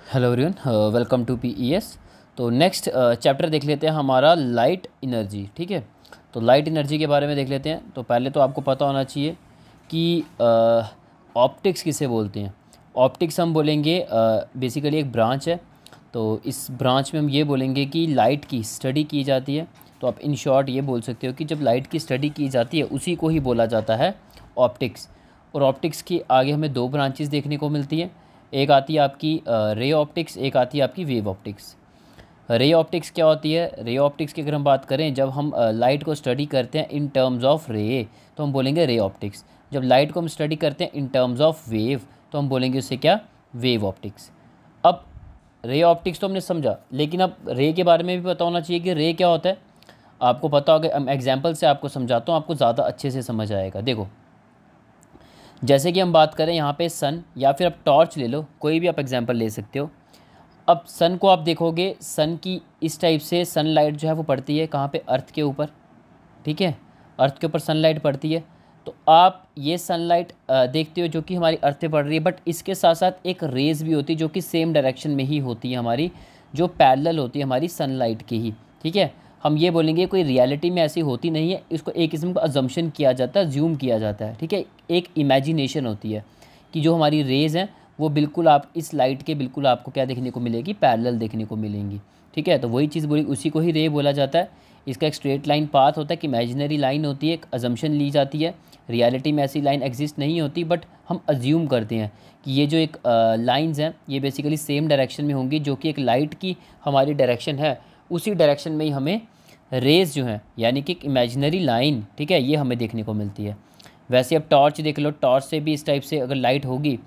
Hello everyone, welcome to PES. तो next chapter देख लेते हैं हमारा लाइट एनर्जी। ठीक है, तो लाइट एनर्जी के बारे में देख लेते हैं। तो पहले तो आपको पता होना चाहिए कि ऑप्टिक्स किसे बोलते हैं। ऑप्टिक्स हम बोलेंगे बेसिकली एक ब्रांच है। तो इस ब्रांच में हम ये बोलेंगे कि लाइट की स्टडी की जाती है। तो आप इन शॉर्ट ये बोल सकते हो कि जब लाइट की स्टडी की जाती है उसी को ही बोला जाता है ऑप्टिक्स। और ऑप्टिक्स की आगे हमें दो ब्रांचेस देखने को मिलती हैं। एक आती है आपकी रे ऑप्टिक्स, एक आती है आपकी वेव ऑप्टिक्स। रे ऑप्टिक्स क्या होती है? रे ऑप्टिक्स की अगर हम बात करें, जब हम लाइट को स्टडी करते हैं इन टर्म्स ऑफ रे तो हम बोलेंगे रे ऑप्टिक्स। जब लाइट को हम स्टडी करते हैं इन टर्म्स ऑफ वेव तो हम बोलेंगे उससे क्या? Wave optics. अब रे ऑप्टिक्स तो हमने समझा, लेकिन अब रे के बारे में भी पता होना चाहिए कि रे क्या होता है। आपको पता होगा, हम एग्जाम्पल से आपको समझाता हूँ, आपको ज़्यादा अच्छे से समझ आएगा। देखो, जैसे कि हम बात करें यहाँ पे सन, या फिर आप टॉर्च ले लो, कोई भी आप एग्जांपल ले सकते हो। अब सन को आप देखोगे, सन की इस टाइप से सनलाइट जो है वो पड़ती है कहाँ पे? अर्थ के ऊपर। ठीक है, अर्थ के ऊपर सनलाइट पड़ती है। तो आप ये सनलाइट देखते हो जो कि हमारी अर्थ पे पड़ रही है, बट इसके साथ साथ एक रेज़ भी होती है जो कि सेम डायरेक्शन में ही होती है हमारी, जो पैरेलल होती है हमारी सनलाइट की ही। ठीक है, हम ये बोलेंगे कोई रियलिटी में ऐसी होती नहीं है, इसको एक किस्म का अजम्पशन किया जाता है, ज्यूम किया जाता है। ठीक है, एक इमेजिनेशन होती है कि जो हमारी रेज़ हैं वो बिल्कुल आप इस लाइट के बिल्कुल आपको क्या देखने को मिलेगी? पैरेलल देखने को मिलेंगी। ठीक है, तो वही चीज़ बोली, उसी को ही रे बोला जाता है। इसका एक स्ट्रेट लाइन पाथ होता है कि इमेजिनरी लाइन होती है, एक अजम्पशन ली जाती है। रियलिटी में ऐसी लाइन एग्जिस्ट नहीं होती, बट हम अज्यूम करते हैं कि ये जो एक लाइंस हैं ये बेसिकली सेम डायरेक्शन में होंगी, जो कि एक लाइट की हमारी डायरेक्शन है, उसी डायरेक्शन में ही हमें रेज़ जो हैं, यानी कि एक इमेजिनरी लाइन, ठीक है, ये हमें देखने को मिलती है। वैसे अब टॉर्च देख लो, टॉर्च से भी इस टाइप से अगर लाइट होगी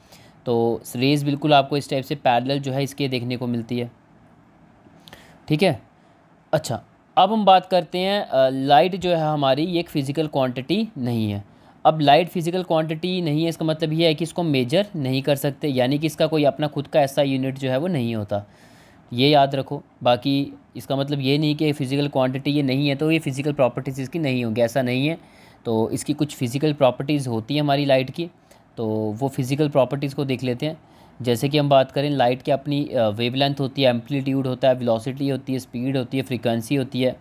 तो रेज़ बिल्कुल आपको इस टाइप से पैरेलल जो है इसके देखने को मिलती है। ठीक है, अच्छा, अब हम बात करते हैं लाइट जो है हमारी, ये एक फ़िज़िकल क्वांटिटी नहीं है। अब लाइट फ़िज़िकल क्वांटिटी नहीं है, इसका मतलब ये है कि इसको मेजर नहीं कर सकते, यानी कि इसका कोई अपना खुद का ऐसा यूनिट जो है वो नहीं होता। ये याद रखो। बाकी इसका मतलब ये नहीं कि फ़िज़िकल क्वांटिटी ये नहीं है तो ये फ़िज़िकल प्रॉपर्टीज़ इसकी नहीं होंगी, ऐसा नहीं है। तो इसकी कुछ फ़िज़िकल प्रॉपर्टीज़ होती हैं हमारी लाइट की, तो वो फ़िज़िकल प्रॉपर्टीज़ को देख लेते हैं। जैसे कि हम बात करें, लाइट की अपनी वेवलेंथ होती है, एम्पलीट्यूड होता है, वेलोसिटी होती है, स्पीड होती है, फ्रीक्वेंसी होती है।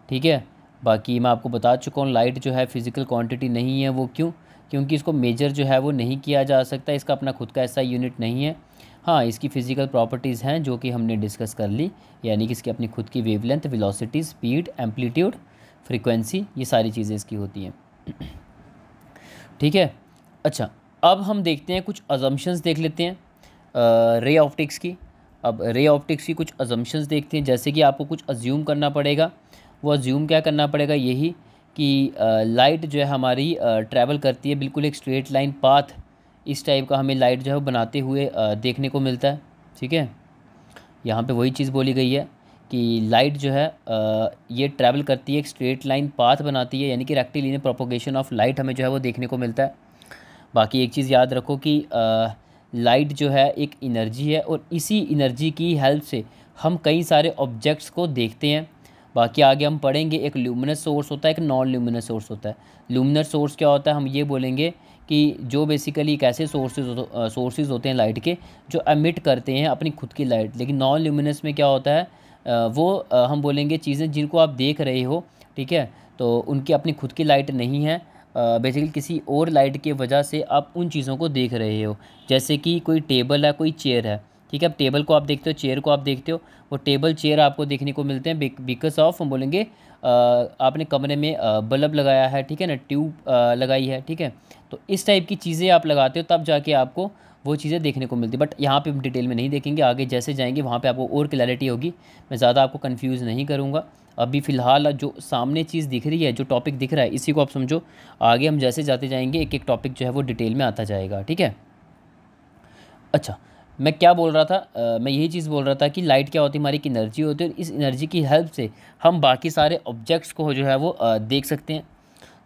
ठीक है, बाकी मैं आपको बता चुका हूँ लाइट जो है फ़िज़िकल क्वांटिटी नहीं है। वो क्यों? क्योंकि इसको मेजर जो है वो नहीं किया जा सकता, इसका अपना खुद का ऐसा यूनिट नहीं है। हाँ, इसकी फ़िज़िकल प्रॉपर्टीज़ हैं जो कि हमने डिस्कस कर ली, यानी कि इसकी अपनी खुद की wavelength, velocity, speed, amplitude, frequency, ये सारी चीज़ें इसकी होती हैं। ठीक है, अच्छा, अब हम देखते हैं कुछ अजम्पशंस देख लेते हैं रे ऑप्टिक्स की। अब रे ऑप्टिक्स की कुछ अजम्पशंस देखते हैं। जैसे कि आपको कुछ अज्यूम करना पड़ेगा। वो अज्यूम क्या करना पड़ेगा? यही कि लाइट जो है हमारी ट्रैवल करती है बिल्कुल एक स्ट्रेट लाइन पाथ, इस टाइप का हमें लाइट जो है वो बनाते हुए देखने को मिलता है। ठीक है, यहाँ पे वही चीज़ बोली गई है कि लाइट जो है ये ट्रैवल करती है, एक स्ट्रेट लाइन पाथ बनाती है, यानी कि रेक्टिलिनियर प्रोपोगेशन ऑफ लाइट हमें जो है वो देखने को मिलता है। बाकी एक चीज़ याद रखो कि लाइट जो है एक एनर्जी है, और इसी एनर्जी की हेल्प से हम कई सारे ऑब्जेक्ट्स को देखते हैं। बाकी आगे हम पढ़ेंगे, एक ल्यूमिनस सोर्स होता है, एक नॉन ल्यूमिनस सोर्स होता है। ल्यूमिनस सोर्स क्या होता है? हम ये बोलेंगे कि जो बेसिकली एक ऐसे सोर्सेज होते हैं लाइट के जो एमिट करते हैं अपनी खुद की लाइट। लेकिन नॉन ल्यूमिनस में क्या होता है? हम बोलेंगे चीज़ें जिनको आप देख रहे हो, ठीक है, तो उनकी अपनी खुद की लाइट नहीं है, बेसिकली किसी और लाइट की वजह से आप उन चीज़ों को देख रहे हो। जैसे कि कोई टेबल है, कोई चेयर है। ठीक है, अब टेबल को आप देखते हो, चेयर को आप देखते हो, वो टेबल चेयर आपको देखने को मिलते हैं बिकॉज ऑफ, हम बोलेंगे आपने कमरे में बल्ब लगाया है, ठीक है ना, ट्यूब लगाई है। ठीक है, तो इस टाइप की चीज़ें आप लगाते हो तब जाके आपको वो चीज़ें देखने को मिलती है। बट यहाँ पे हम डिटेल में नहीं देखेंगे, आगे जैसे जाएंगे वहाँ पे आपको और क्लैरिटी होगी। मैं ज़्यादा आपको कंफ्यूज नहीं करूँगा। अभी फ़िलहाल जो सामने चीज़ दिख रही है, जो टॉपिक दिख रहा है, इसी को आप समझो। आगे हम जैसे जाते जाएंगे एक एक टॉपिक जो है वो डिटेल में आता जाएगा। ठीक है, अच्छा, मैं क्या बोल रहा था? मैं यही चीज़ बोल रहा था कि लाइट क्या होती है? हमारी एक एनर्जी होती है, और इस एनर्जी की हेल्प से हम बाकी सारे ऑब्जेक्ट्स को जो है वो देख सकते हैं।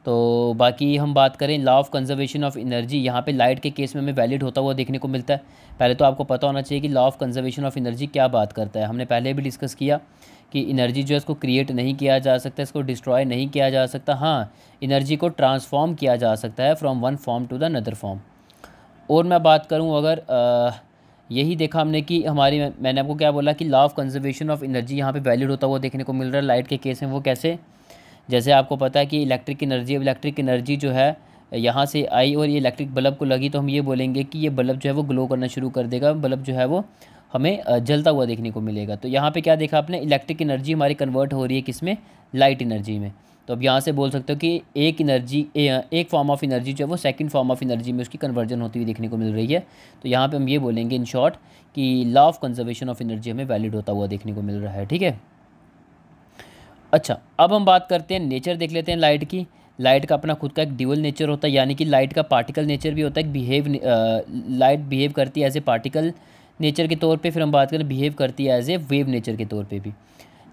तो बाकी हम बात करें law of conservation of energy, यहाँ पे लाइट के केस में हमें वैलिड होता हुआ देखने को मिलता है। पहले तो आपको पता होना चाहिए कि law of conservation of energy क्या बात करता है। हमने पहले भी डिस्कस किया कि एनर्जी जो है इसको क्रिएट नहीं किया जा सकता, इसको डिस्ट्रॉय नहीं किया जा सकता। हाँ, एनर्जी को ट्रांसफॉर्म किया जा सकता है from one form to the another form. और मैं बात करूँ अगर यही देखा हमने कि हमारी, मैंने आपको क्या बोला कि law of conservation of energy यहाँ पे वैलिड होता हुआ देखने को मिल रहा है लाइट के केस में। वो कैसे, जैसे आपको पता है कि इलेक्ट्रिक एनर्जी, अब इलेक्ट्रिक एनर्जी जो है यहाँ से आई और ये इलेक्ट्रिक बल्ब को लगी, तो हम ये बोलेंगे कि ये बल्ब जो है वो ग्लो करना शुरू कर देगा, बल्ब जो है वो हमें जलता हुआ देखने को मिलेगा। तो यहाँ पे क्या देखा आपने, इलेक्ट्रिक एनर्जी हमारी कन्वर्ट हो रही है किस में, लाइट एनर्जी में। तो अब यहाँ से बोल सकते हो कि एक एनर्जी, एक फॉर्म ऑफ एनर्जी जो है वो सेकंड फॉर्म ऑफ एनर्जी में उसकी कन्वर्जन होती हुई देखने को मिल रही है। तो यहाँ पे हम ये बोलेंगे इन शॉर्ट कि law of conservation of energy हमें वैलिड होता हुआ देखने को मिल रहा है। ठीक है, अच्छा अब हम बात करते हैं, नेचर देख लेते हैं लाइट की। लाइट का अपना खुद का एक ड्यूअल नेचर होता है, यानी कि लाइट का पार्टिकल नेचर भी होता है, लाइट बिहेव करती है एज ए पार्टिकल नेचर के तौर पे, फिर हम बात करें बिहेव करती है एज ए वेव नेचर के तौर पे भी।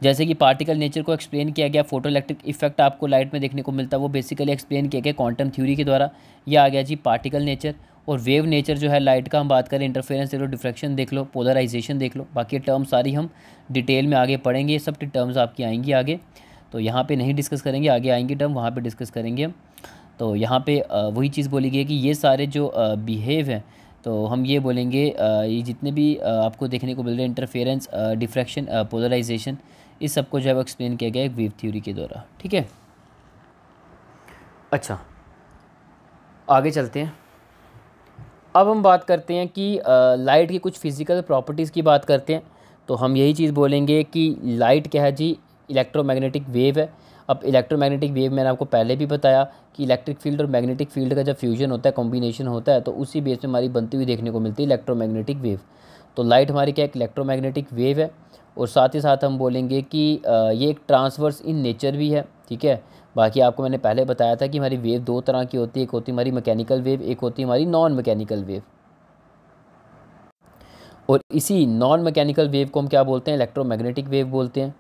जैसे कि पार्टिकल नेचर को एक्सप्लेन किया गया, फोटो इलेक्ट्रिक इफेक्ट आपको लाइट में देखने को मिलता है, वो बेसिकली एक्सप्लेन किया गया क्वांटम थ्योरी के द्वारा। ये आ गया जी पार्टिकल नेचर। और वेव नेचर जो है लाइट का, हम बात करें इंटरफेरेंस देख लो, डिफ्रैक्शन देख लो, पोलराइजेशन देख लो, बाकी टर्म सारी हम डिटेल में आगे पढ़ेंगे, ये सब टर्म्स आपकी आएंगी आगे, तो यहाँ पे नहीं डिस्कस करेंगे, आगे आएंगे टर्म वहाँ पे डिस्कस करेंगे हम। तो यहाँ पे वही चीज़ बोली गई है कि ये सारे जो बिहेव हैं, तो हम ये बोलेंगे ये जितने भी आपको देखने को मिल रहे हैं, इंटरफेरेंस, डिफ्रैक्शन, पोलराइजेशन, इस सब को जो है वो एक्सप्लेन किया गया है वेव थ्योरी के द्वारा। ठीक है, अच्छा आगे चलते हैं। अब हम बात करते हैं कि लाइट की कुछ फिज़िकल प्रॉपर्टीज़ की बात करते हैं। तो हम यही चीज़ बोलेंगे कि लाइट क्या है जी, इलेक्ट्रोमैग्नेटिक वेव है। अब इलेक्ट्रोमैग्नेटिक वेव मैंने आपको पहले भी बताया कि इलेक्ट्रिक फील्ड और मैग्नेटिक फील्ड का जब फ्यूजन होता है, कॉम्बिनेशन होता है, तो उसी बेस में हमारी बनती हुई देखने को मिलती है इलेक्ट्रोमैग्नेटिक वेव। तो लाइट हमारी क्या एक इलेक्ट्रोमैग्नेटिक वेव है। और साथ ही साथ हम बोलेंगे कि ये एक ट्रांसवर्स इन नेचर भी है। ठीक है, बाकी आपको मैंने पहले बताया था कि हमारी वेव दो तरह की होती है, एक होती है हमारी मैकेनिकल वेव, एक होती है हमारी नॉन मैकेनिकल वेव। और इसी नॉन मैकेनिकल वेव को हम क्या बोलते हैं, इलेक्ट्रोमैग्नेटिक वेव बोलते हैं।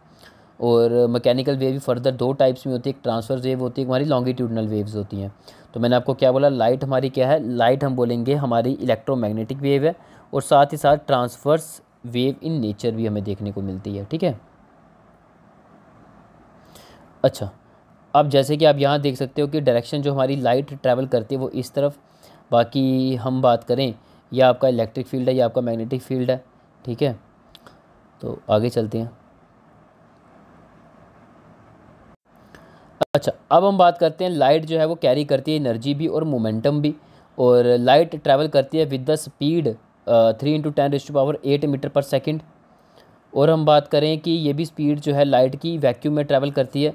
और मैकेनिकल वेव भी फर्दर दो टाइप्स में होती है, एक ट्रांसवर्स वेव होती है, एक हमारी लॉन्गिट्यूडनल वेव्स होती हैं। तो मैंने आपको क्या बोला, लाइट हमारी क्या है, लाइट हम बोलेंगे हमारी इलेक्ट्रोमैग्नेटिक वेव है, और साथ ही साथ ट्रांसवर्स वेव इन नेचर भी हमें देखने को मिलती है। ठीक है, अच्छा अब जैसे कि आप यहाँ देख सकते हो कि डायरेक्शन जो हमारी लाइट ट्रैवल करती है वो इस तरफ। बाकी हम बात करें, यह आपका इलेक्ट्रिक फील्ड है, यह आपका मैग्नेटिक फील्ड है। ठीक है, तो आगे चलते हैं। अच्छा अब हम बात करते हैं, लाइट जो है वो कैरी करती है एनर्जी भी और मोमेंटम भी। और लाइट ट्रैवल करती है विद द स्पीड 3 × 10⁸ मीटर पर सेकंड। और हम बात करें कि ये भी स्पीड जो है लाइट की वैक्यूम में ट्रैवल करती है।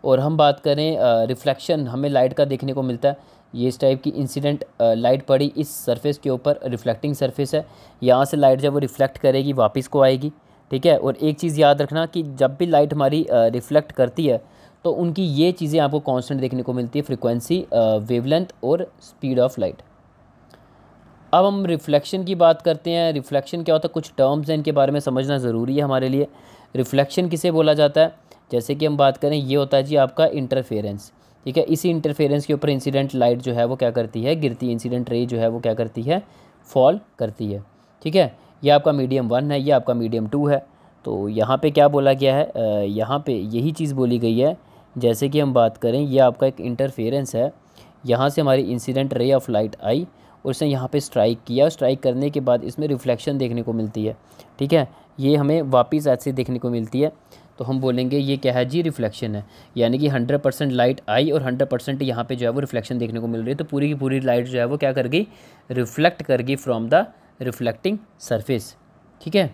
और हम बात करें रिफ्लेक्शन हमें लाइट का देखने को मिलता है, ये इस टाइप की इंसिडेंट लाइट पड़ी इस सरफेस के ऊपर, रिफ्लेक्टिंग सरफेस है, यहाँ से लाइट जब वो रिफ्लेक्ट करेगी वापस को आएगी। ठीक है, और एक चीज़ याद रखना कि जब भी लाइट हमारी रिफ्लेक्ट करती है तो उनकी ये चीज़ें आपको कांस्टेंट देखने को मिलती है, फ्रीक्वेंसी, वेवलेंथ और स्पीड ऑफ लाइट। अब हम रिफ्लेक्शन की बात करते हैं। रिफ्लेक्शन क्या होता है, कुछ टर्म्स हैं, इनके बारे में समझना ज़रूरी है हमारे लिए। रिफ्लेक्शन किसे बोला जाता है, जैसे कि हम बात करें, ये होता है जी आपका इंटरफेरेंस। ठीक है, इसी इंटरफेरेंस के ऊपर इंसिडेंट लाइट जो है वो क्या करती है, गिरती है, इंसिडेंट रे जो है वो क्या करती है, फॉल करती है। ठीक है, ये आपका मीडियम 1 है, ये आपका मीडियम 2 है। तो यहाँ पे क्या बोला गया है, यहाँ पे यही चीज़ बोली गई है। जैसे कि हम बात करें, ये आपका एक इंटरफेरेंस है, यहाँ से हमारी इंसिडेंट रे ऑफ लाइट आई और इसने यहाँ पे स्ट्राइक किया, स्ट्राइक करने के बाद इसमें रिफ्लेक्शन देखने को मिलती है। ठीक है, ये हमें वापस ऐसे देखने को मिलती है, तो हम बोलेंगे ये क्या है जी, रिफ्लेक्शन है। यानी कि 100% लाइट आई और 100% यहाँ पे जो है वो रिफ्लेक्शन देखने को मिल रही है। तो पूरी की पूरी लाइट जो है वो क्या कर गई, रिफ्लेक्ट कर गई फ्रॉम द रिफ्लेक्टिंग सरफेस। ठीक है,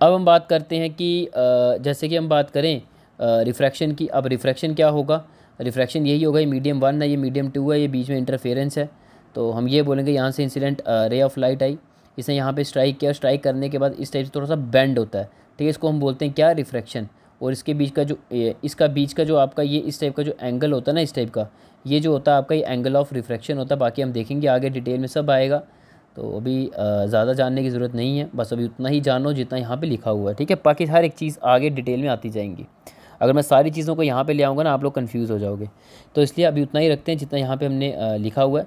अब हम बात करते हैं कि जैसे कि हम बात करें रिफ्रैक्शन की। अब रिफ्रैक्शन क्या होगा, रिफ्रैक्शन यही होगा, ये मीडियम 1 है, ये मीडियम 2 है, ये बीच में इंटरफेरेंस है। तो हम ये बोलेंगे यहाँ से इंसिडेंट रे ऑफ लाइट आई, इसने यहाँ पे स्ट्राइक किया, स्ट्राइक करने के बाद इस टाइप से थोड़ा सा बेंड होता है। ठीक है, इसको हम बोलते हैं क्या, रिफ्रैक्शन। और इसके बीच का जो इसका बीच का जो आपका ये इस टाइप का जो एंगल होता है ना, इस टाइप का, ये जो होता है आपका ये एंगल ऑफ रिफ्रैक्शन होता है। बाकी हम देखेंगे आगे डिटेल में सब आएगा, तो अभी ज़्यादा जानने की ज़रूरत नहीं है, बस अभी उतना ही जानो जितना यहाँ पे लिखा हुआ है। ठीक है, बाकी हर एक चीज़ आगे डिटेल में आती जाएंगी। अगर मैं सारी चीज़ों को यहाँ पे ले आऊँगा ना, आप लोग कंफ्यूज हो जाओगे, तो इसलिए अभी उतना ही रखते हैं जितना यहाँ पे हमने लिखा हुआ है।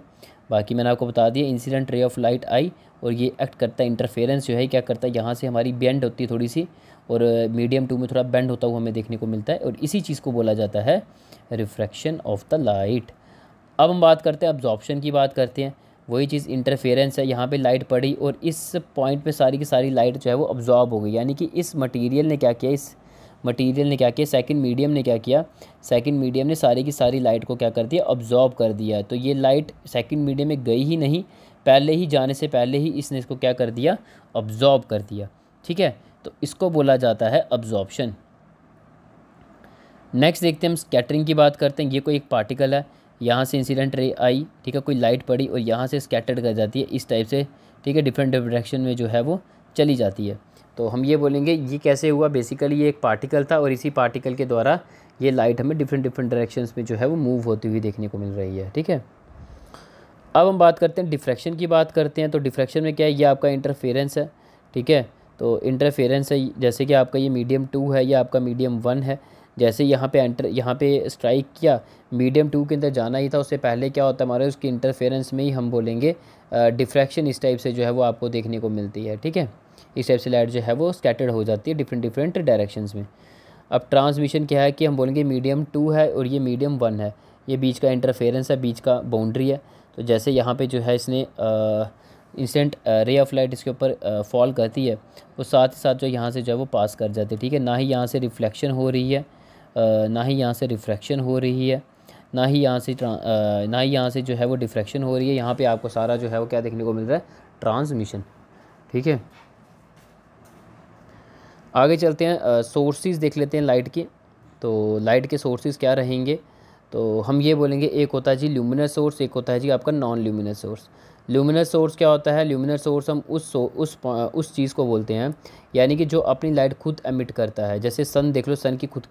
बाकी मैंने आपको बता दिया, इंसिडेंट रे ऑफ लाइट आई और ये एक्ट करता है, इंटरफेरेंस जो है क्या करता है, यहाँ से हमारी बेंड होती है थोड़ी सी, और मीडियम 2 में थोड़ा बेंड होता हुआ हमें देखने को मिलता है, और इसी चीज़ को बोला जाता है रिफ्रैक्शन ऑफ द लाइट। अब हम बात करते हैं, अब्जॉर्प्शन की बात करते हैं। वही चीज़ इंटरफेरेंस है। यहाँ पे लाइट पड़ी और इस पॉइंट पे सारी की सारी लाइट जो है वो अब्जॉर्ब हो गई, यानी कि इस मटेरियल ने क्या किया, इस मटेरियल ने क्या किया, सेकंड मीडियम ने क्या किया, सेकंड मीडियम ने सारी की सारी लाइट को क्या कर दिया, अब्जॉर्ब कर दिया। तो ये लाइट सेकंड मीडियम में गई ही नहीं, पहले ही जाने से पहले ही इसने इसको क्या कर दिया, अब्जॉर्ब कर दिया। ठीक है, तो इसको बोला जाता है अब्जॉर्प्शन। नेक्स्ट देखते हैं हम स्कैटरिंग की बात करते हैं। ये कोई एक पार्टिकल है, यहाँ से इंसिडेंट रे आई, ठीक है, कोई लाइट पड़ी और यहाँ से स्कैटर्ड कर जाती है इस टाइप से, ठीक है, डिफरेंट डायरेक्शन में जो है वो चली जाती है। तो हम ये बोलेंगे ये कैसे हुआ, बेसिकली ये एक पार्टिकल था और इसी पार्टिकल के द्वारा ये लाइट हमें डिफरेंट डिफरेंट डायरेक्शंस में जो है वो मूव होती हुई देखने को मिल रही है। ठीक है, अब हम बात करते हैं डिफ्रैक्शन की बात करते हैं। तो डिफ्रैक्शन में क्या है, ये आपका इंटरफेरेंस है। ठीक है, तो इंटरफेरेंस है, जैसे कि आपका ये मीडियम 2 है, ये आपका मीडियम 1 है। जैसे यहाँ पे यहाँ पे स्ट्राइक किया, मीडियम 2 के अंदर जाना ही था, उससे पहले क्या होता है हमारे उसकी इंटरफेरेंस में ही हम बोलेंगे डिफ्रैक्शन इस टाइप से जो है वो आपको देखने को मिलती है। ठीक है, इस टाइप से लाइट जो है वो स्कैटर्ड हो जाती है डिफरेंट डिफरेंट डायरेक्शंस में। अब ट्रांसमिशन क्या है कि हम बोलेंगे मीडियम 2 है और ये मीडियम 1 है, ये बीच का इंटरफेरेंस है, बीच का बाउंड्री है। तो जैसे यहाँ पे जो है इसने इंस्टेंट रे ऑफ लाइट इसके ऊपर फॉल करती है, वो साथ ही साथ जो यहाँ से जो है वो पास कर जाती है। ठीक है, ना ही यहाँ से रिफ्लेक्शन हो रही है, ना ही यहाँ से रिफ्रैक्शन हो रही है, ना ही यहाँ से जो है वो डिफ्रैक्शन हो रही है। यहाँ पे आपको सारा जो है वो क्या देखने को मिल रहा है, ट्रांसमिशन। ठीक है, आगे चलते हैं, सोर्सेज देख लेते हैं लाइट के। तो लाइट के सोर्सेज क्या रहेंगे, तो हम ये बोलेंगे एक होता है जी ल्यूमिनस सोर्स, एक होता है जी आपका non luminous source. Luminous source क्या होता है, ल्यूमिनस सोर्स हम उस चीज़ को बोलते हैं, यानी कि जो अपनी लाइट खुद एमिट करता है। जैसे सन देख लो, सन की खुद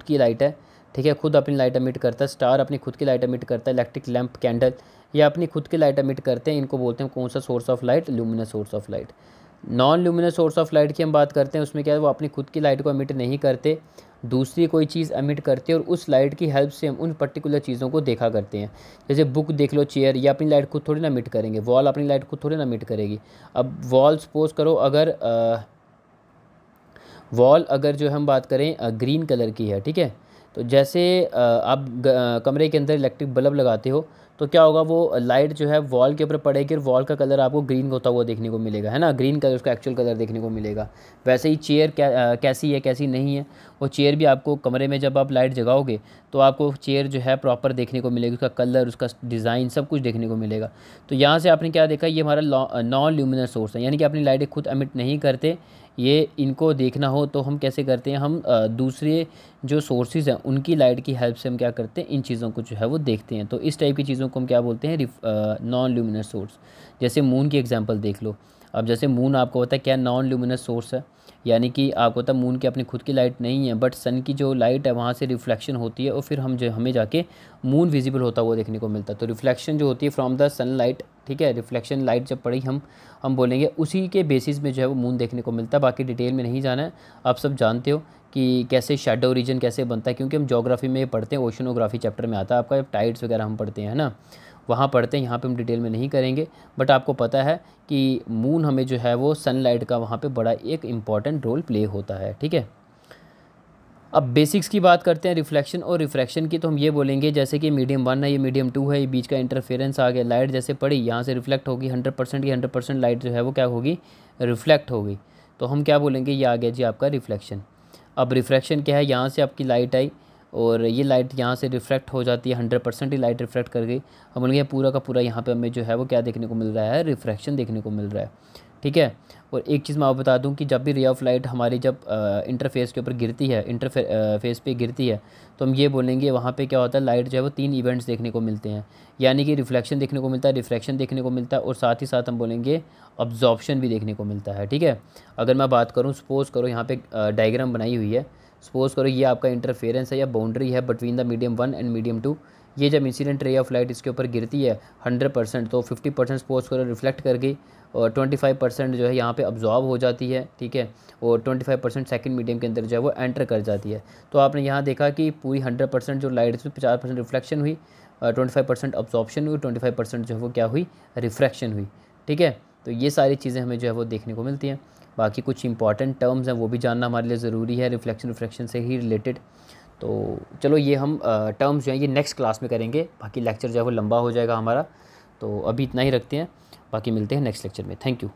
की लाइट है। ठीक है, खुद अपनी लाइट एमिट करता है। स्टार अपनी खुद की लाइट एमिट करता है। इलेक्ट्रिक लैंप, कैंडल, ये अपनी खुद की लाइट एमिट करते हैं। इनको बोलते हैं कौन सा source of light, luminous source of light. Non luminous source of light की हम बात करते हैं, उसमें क्या है वो अपनी खुद की लाइट को एमिट नहीं करते, दूसरी कोई चीज़ एमिट करते हैं और उस लाइट की हेल्प से हम उन पर्टिकुलर चीज़ों को देखा करते हैं। जैसे बुक देख लो, चेयर, ये अपनी लाइट खुद थोड़ी ना एमिट करेंगे, वॉल अपनी लाइट खुद थोड़ी ना एमिट करेगी। अब वॉल सपोज करो अगर वॉल अगर जो हम बात करें ग्रीन कलर की है, ठीक है, तो जैसे आप कमरे के अंदर इलेक्ट्रिक बल्ब लगाते हो तो क्या होगा, वो लाइट जो है वॉल के ऊपर पड़ेगी और वॉल का कलर आपको ग्रीन होता हुआ देखने को मिलेगा, है ना, ग्रीन कलर उसका एक्चुअल कलर देखने को मिलेगा। वैसे ही चेयर कैसी है कैसी नहीं है, वो चेयर भी आपको कमरे में जब आप लाइट जगाओगे तो आपको चेयर जो है प्रॉपर देखने को मिलेगी, उसका कलर, उसका डिज़ाइन, सब कुछ देखने को मिलेगा। तो यहाँ से आपने क्या देखा, ये हमारा नॉन ल्यूमिनस सोर्स है, यानी कि अपनी लाइटें खुद एमिट नहीं करते। ये इनको देखना हो तो हम कैसे करते हैं, हम दूसरे जो सोर्सेज हैं उनकी लाइट की हेल्प से हम क्या करते हैं, इन चीज़ों को जो है वो देखते हैं। तो इस टाइप की चीज़ों को हम क्या बोलते हैं, नॉन ल्यूमिनस सोर्स। जैसे मून की एग्जांपल देख लो। अब जैसे मून आपको पता है क्या नॉन ल्यूमिनस सोर्स है, यानी कि आपको पता है मून की अपनी खुद की लाइट नहीं है, बट सन की जो लाइट है वहाँ से रिफ्लेक्शन होती है और फिर हमें जाके मून विजिबल होता हुआ देखने को मिलता है। तो रिफ्लेक्शन जो होती है फ्रॉम द सनलाइट, ठीक है, रिफ्लेक्शन लाइट जब पड़ी हम बोलेंगे उसी के बेसिस में जो है वो मून देखने को मिलता है। बाकी डिटेल में नहीं जाना है, आप सब जानते हो कि कैसे शेडो रीजन कैसे बनता है, क्योंकि हम ज्योग्राफी में पढ़ते हैं, ओशनोग्राफी चैप्टर में आता है आपका, टाइड्स वगैरह हम पढ़ते हैं ना, वहाँ पढ़ते हैं, यहाँ पे हम डिटेल में नहीं करेंगे। बट आपको पता है कि मून हमें जो है वो सनलाइट का वहाँ पे बड़ा एक इम्पॉर्टेंट रोल प्ले होता है। ठीक है, अब बेसिक्स की बात करते हैं रिफ्लेक्शन और रिफ्रैक्शन की। तो हम ये बोलेंगे जैसे कि मीडियम 1 है, ये मीडियम 2 है, ये बीच का इंटरफेरेंस आ गया, लाइट जैसे पड़ी यहाँ से रिफ्लेक्ट होगी 100% की 100% लाइट जो है वो क्या होगी, रिफ्लेक्ट होगी। तो हम क्या बोलेंगे, ये आ गया जी आपका रिफ्लेक्शन। अब रिफ्रैक्शन क्या है, यहाँ से आपकी लाइट आई और ये लाइट यहाँ से रिफ्लेक्ट हो जाती है, 100% ही लाइट रिफ्लेक्ट कर गई। हम बोलेंगे पूरा का पूरा यहाँ पे हमें जो है वो क्या देखने को मिल रहा है, रिफ्रैक्शन देखने को मिल रहा है। ठीक है, और एक चीज़ मैं आपको बता दूं कि जब भी रे ऑफ लाइट हमारी जब इंटरफेस के ऊपर गिरती है, फेस पे गिरती है, तो हम ये बोलेंगे वहाँ पे क्या होता है, लाइट जो है वो 3 इवेंट्स देखने को मिलते हैं, यानी कि रिफ्लेक्शन देखने को मिलता है, रिफ्रैक्शन देखने को मिलता है और साथ ही साथ हम बोलेंगे अब्जॉर्प्शन भी देखने को मिलता है। ठीक है, अगर मैं बात करूँ, सपोज़ करो यहाँ पे डायग्राम बनाई हुई है, सपोज़ करो ये आपका इंटरफेरेंस है या बाउंड्री है between the medium 1 and medium 2। ये जब इंसिडेंट रे ऑफ लाइट इसके ऊपर गिरती है 100%, तो 50% सपोज करो रिफ्लेक्ट कर गई और 25% जो है यहाँ पे अब्जॉर्ब हो जाती है। ठीक है, और 25% सेकंड मीडियम के अंदर जो है वो एंटर कर जाती है। तो आपने यहाँ देखा कि पूरी 100% जो लाइट इसमें 50% रिफ्लेक्शन हुई, 25% अब्जॉर्प्शन हुई, 25% जो है वो क्या हुई, रिफ्रैक्शन हुई। ठीक है, तो ये सारी चीज़ें हमें जो है वो देखने को मिलती हैं। बाकी कुछ इंपॉर्टेंट टर्म्स हैं वो भी जानना हमारे लिए ज़रूरी है, रिफ्लेक्शन से ही रिलेटेड। तो चलो ये हम टर्म्स जो हैं ये नेक्स्ट क्लास में करेंगे, बाकी लेक्चर जो है वो लंबा हो जाएगा हमारा। तो अभी इतना ही रखते हैं, बाकी मिलते हैं नेक्स्ट लेक्चर में। Thank you.